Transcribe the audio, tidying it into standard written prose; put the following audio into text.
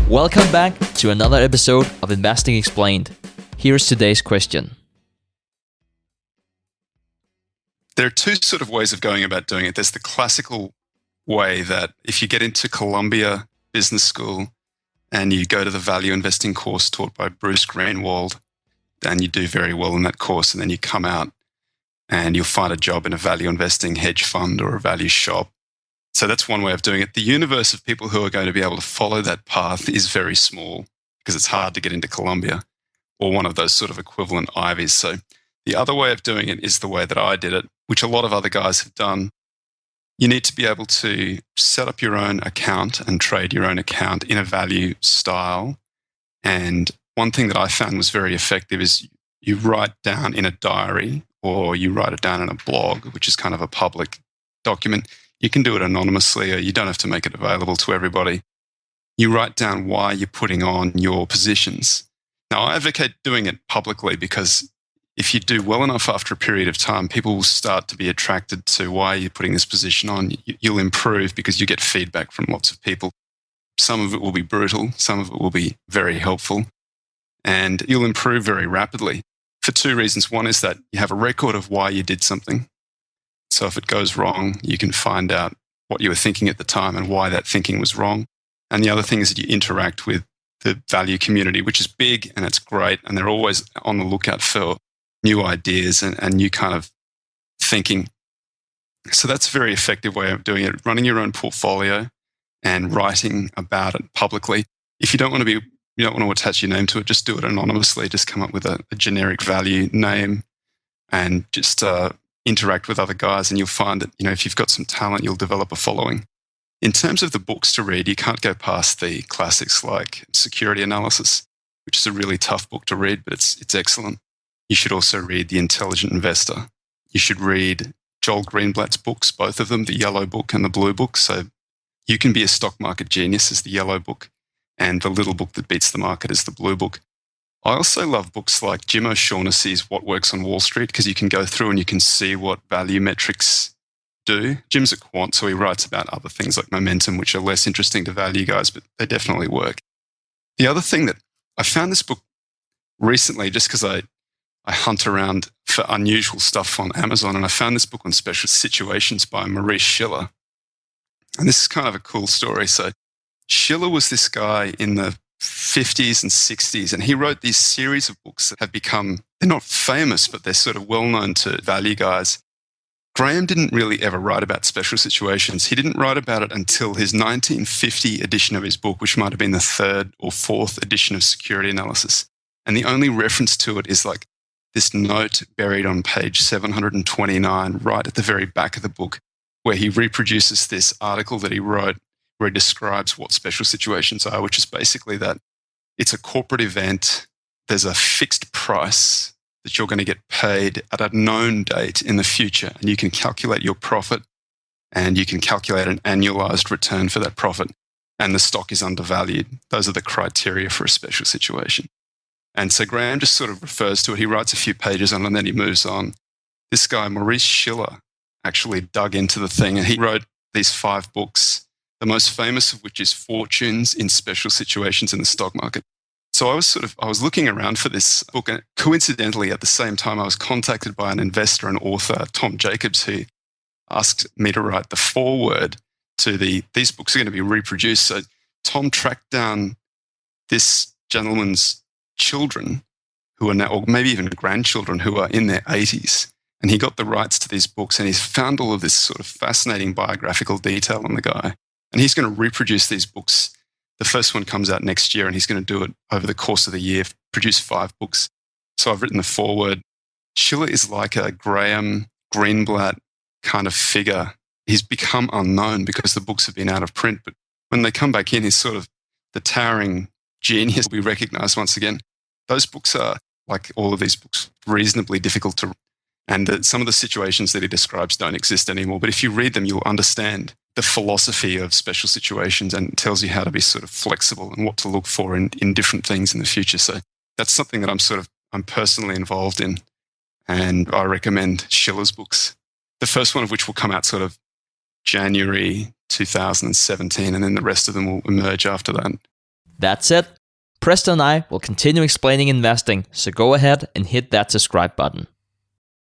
Welcome back to another episode of Investing Explained. Here's today's question. There are two sort of ways of going about doing it. There's the classical way that if you get into Columbia Business School and you go to the value investing course taught by Bruce Greenwald, then you do very well in that course, and then you come out and you'll find a job in a value investing hedge fund or a value shop. So that's one way of doing it. The universe of people who are going to be able to follow that path is very small because it's hard to get into Columbia or one of those sort of equivalent Ivies. So the other way of doing it is the way that I did it, which a lot of other guys have done. You need to be able to set up your own account and trade your own account in a value style. And one thing that I found was very effective is you write down in a diary or you write it down in a blog, which is kind of a public document. You can do it anonymously, or you don't have to make it available to everybody. You write down why you're putting on your positions. Now, I advocate doing it publicly because if you do well enough after a period of time, people will start to be attracted to why you're putting this position on. You'll improve because you get feedback from lots of people. Some of it will be brutal, some of it will be very helpful, and you'll improve very rapidly for two reasons. One is that you have a record of why you did something. So if it goes wrong, you can find out what you were thinking at the time and why that thinking was wrong. And the other thing is that you interact with the value community, which is big and it's great. And they're always on the lookout for new ideas and new kind of thinking. So that's a very effective way of doing it, running your own portfolio and writing about it publicly. If you don't want to attach your name to it, just do it anonymously. Just come up with a generic value name and just interact with other guys, and you'll find that, if you've got some talent, you'll develop a following. In terms of the books to read, you can't go past the classics like Security Analysis, which is a really tough book to read, but it's excellent. You should also read The Intelligent Investor. You should read Joel Greenblatt's books, both of them, the yellow book and the blue book. So You Can Be a Stock Market Genius is the yellow book, and The Little Book That Beats the Market is the blue book. I also love books like Jim O'Shaughnessy's What Works on Wall Street, because you can go through and you can see what value metrics do. Jim's a quant, so he writes about other things like momentum, which are less interesting to value guys, but they definitely work. The other thing that I found this book recently, just because I hunt around for unusual stuff on Amazon, and I found this book on Special Situations by Maurice Schiller. And this is kind of a cool story. So Schiller was this guy in the 50s and 60s, and he wrote these series of books that have become, they're not famous, but they're sort of well known to value guys. Graham didn't really ever write about Special Situations. He didn't write about it until his 1950 edition of his book, which might have been the third or fourth edition of Security Analysis. And the only reference to it is like this note buried on page 729, right at the very back of the book, where he reproduces this article that he wrote where he describes what special situations are, which is basically that it's a corporate event. There's a fixed price that you're going to get paid at a known date in the future, and you can calculate your profit and you can calculate an annualized return for that profit, and the stock is undervalued. Those are the criteria for a special situation. And so Graham just sort of refers to it. He writes a few pages on it and then he moves on. This guy, Maurice Schiller, actually dug into the thing, and he wrote these 5 books, the most famous of which is Fortunes in Special Situations in the Stock Market. So I was looking around for this book, and coincidentally at the same time I was contacted by an investor and author, Tom Jacobs, who asked me to write the foreword to these books are going to be reproduced. So Tom tracked down this gentleman's children who are now, or maybe even grandchildren who are in their 80s. And he got the rights to these books, and he's found all of this sort of fascinating biographical detail on the guy. And he's going to reproduce these books. The first one comes out next year, and he's going to do it over the course of the year, produce 5 books. So I've written the foreword. Schiller is like a Graham Greenblatt kind of figure. He's become unknown because the books have been out of print. But when they come back in, he's sort of the towering genius will be recognized once again. Those books are, like all of these books, reasonably difficult to read. And some of the situations that he describes don't exist anymore. But if you read them, you'll understand the philosophy of special situations, and it tells you how to be sort of flexible and what to look for in different things in the future. So that's something that I'm personally involved in, and I recommend Schiller's books. The first one of which will come out sort of January 2017, and then the rest of them will emerge after that. That's it. Preston and I will continue explaining investing, so go ahead and hit that subscribe button.